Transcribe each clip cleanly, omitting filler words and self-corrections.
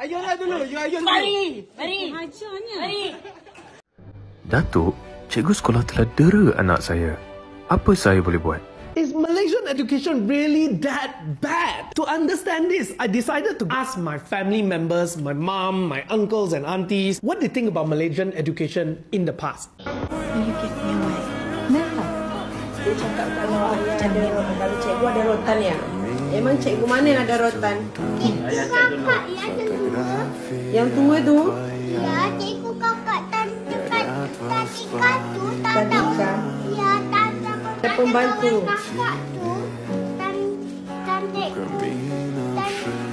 Ayunlah dulu, you ayun dulu. Mari. Hajarnya. Mari. Datuk, cikgu sekolah telah dera anak saya. Apa saya boleh buat? Is Malaysian education really that bad? To understand this, I decided to ask my family members, my mom, my uncles and aunties, what they think about Malaysian education in the past. You give me away. Kenapa? Dia cakap kalau ayah ada rotan, kalau cikgu ada rotan ya. Emang cikgu mana yang ada rotan? Kakak yang kedua. Yang tua tu? Ya, cikgu kakak dekat Tatika tu. Tatika? Ya, tanda Ada pembantu. kakak tu. Dan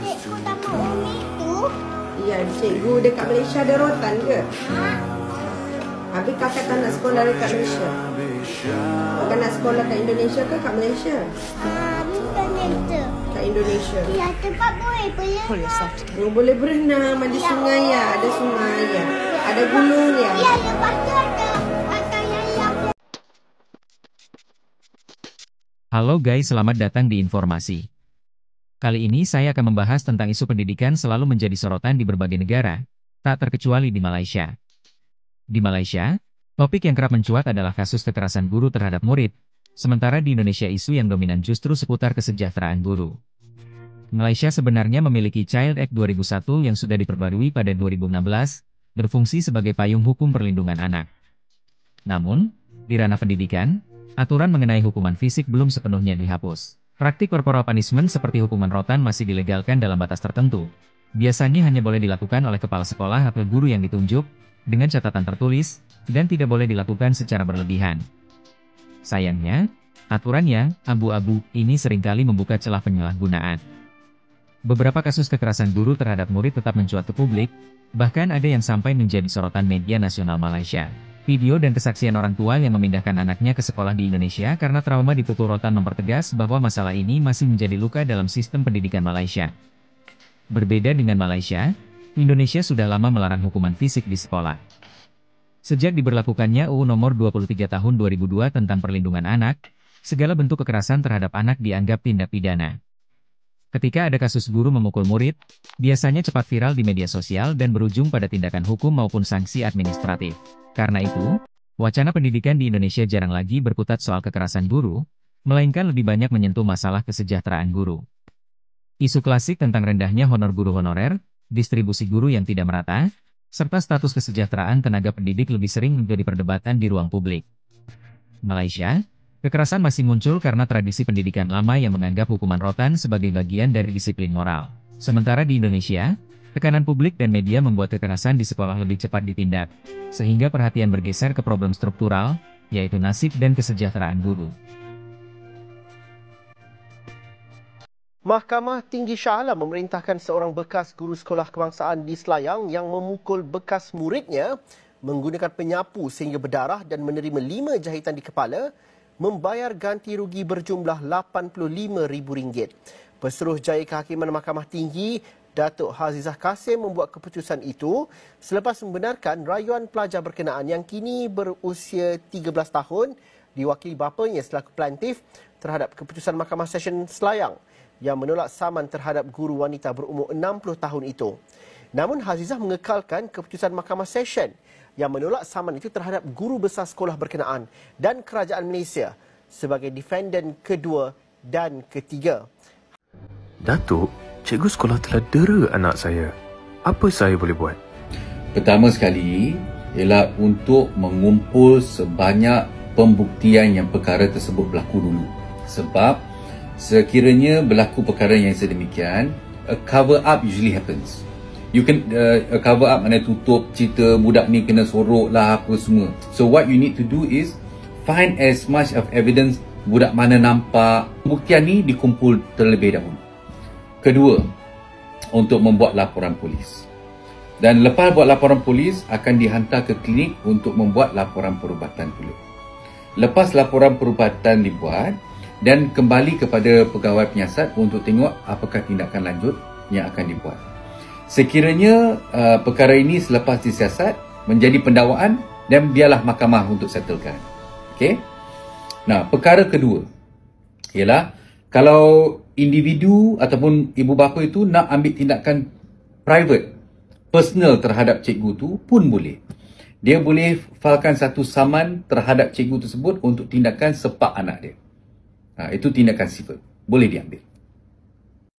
cikgu sama Umi tu. Ya, cikgu dekat Malaysia ada rotan ke? Ha? Habis kakak tak nak sekolah dekat Malaysia? Kakak nak sekolah kat Indonesia ke kat Malaysia? Indonesia. Kat Indonesia. Ya, tempat boleh Pull yourself together. Boleh berenang, ada sungai ya, ada sungai ya. Ada gunung ya. Ya, lepas tu ada yang Halo guys, selamat datang di informasi. Kali ini saya akan membahas tentang isu pendidikan selalu menjadi sorotan di berbagai negara, tak terkecuali di Malaysia. Di Malaysia, topik yang kerap mencuat adalah kasus kekerasan guru terhadap murid, sementara di Indonesia isu yang dominan justru seputar kesejahteraan guru. Malaysia sebenarnya memiliki Child Act 2001 yang sudah diperbarui pada 2016, berfungsi sebagai payung hukum perlindungan anak. Namun, di ranah pendidikan, aturan mengenai hukuman fisik belum sepenuhnya dihapus. Praktik corporal punishment seperti hukuman rotan masih dilegalkan dalam batas tertentu. Biasanya hanya boleh dilakukan oleh kepala sekolah atau guru yang ditunjuk, dengan catatan tertulis, dan tidak boleh dilakukan secara berlebihan. Sayangnya, aturannya, abu-abu, ini seringkali membuka celah penyalahgunaan. Beberapa kasus kekerasan guru terhadap murid tetap mencuat ke publik, bahkan ada yang sampai menjadi sorotan media nasional Malaysia. Video dan kesaksian orang tua yang memindahkan anaknya ke sekolah di Indonesia karena trauma dipukul rotan mempertegas bahwa masalah ini masih menjadi luka dalam sistem pendidikan Malaysia. Berbeda dengan Malaysia, Indonesia sudah lama melarang hukuman fisik di sekolah. Sejak diberlakukannya UU Nomor 23 Tahun 2002 tentang Perlindungan Anak, segala bentuk kekerasan terhadap anak dianggap tindak pidana. Ketika ada kasus guru memukul murid, biasanya cepat viral di media sosial dan berujung pada tindakan hukum maupun sanksi administratif. Karena itu, wacana pendidikan di Indonesia jarang lagi berkutat soal kekerasan guru, melainkan lebih banyak menyentuh masalah kesejahteraan guru. Isu klasik tentang rendahnya honor guru honorer, distribusi guru yang tidak merata, serta status kesejahteraan tenaga pendidik lebih sering menjadi perdebatan di ruang publik. Malaysia, kekerasan masih muncul karena tradisi pendidikan lama yang menganggap hukuman rotan sebagai bagian dari disiplin moral. Sementara di Indonesia, tekanan publik dan media membuat kekerasan di sekolah lebih cepat ditindak, sehingga perhatian bergeser ke problem struktural, yaitu nasib dan kesejahteraan guru. Mahkamah Tinggi Shah Alam memerintahkan seorang bekas guru sekolah kebangsaan di Selayang yang memukul bekas muridnya menggunakan penyapu sehingga berdarah dan menerima 5 jahitan di kepala, membayar ganti rugi berjumlah RM85,000. Pesuruhjaya Kehakiman Mahkamah Tinggi, Datuk Hazizah Kasim membuat keputusan itu selepas membenarkan rayuan pelajar berkenaan yang kini berusia 13 tahun diwakili bapanya selaku plaintif terhadap keputusan Mahkamah Session Selayang yang menolak saman terhadap guru wanita berumur 60 tahun itu. Namun Hazizah mengekalkan keputusan Mahkamah Session yang menolak saman itu terhadap guru besar sekolah berkenaan dan kerajaan Malaysia sebagai defendant kedua dan ketiga. Datuk, cikgu sekolah telah dera anak saya. Apa saya boleh buat? Pertama sekali ialah untuk mengumpul sebanyak pembuktian yang perkara tersebut berlaku dulu. Sebab sekiranya berlaku perkara yang sedemikian, a cover up usually happens. You can cover up, mana tutup cerita budak ni kena sorok lah apa semua. So what you need to do is find as much of evidence budak mana nampak. Buktian ni dikumpul terlebih dahulu. Kedua, untuk membuat laporan polis. Dan lepas buat laporan polis, akan dihantar ke klinik untuk membuat laporan perubatan pula. Lepas laporan perubatan dibuat, dan kembali kepada pegawai penyiasat untuk tengok apakah tindakan lanjut yang akan dibuat. Sekiranya perkara ini selepas disiasat menjadi pendakwaan, dan biarlah mahkamah untuk settlekan. Okey. Nah, perkara kedua ialah kalau individu ataupun ibu bapa itu nak ambil tindakan private personal terhadap cikgu tu pun boleh. Dia boleh failkan satu saman terhadap cikgu tersebut untuk tindakan sepak anak dia. Itu tindakan sivil. Boleh diambil.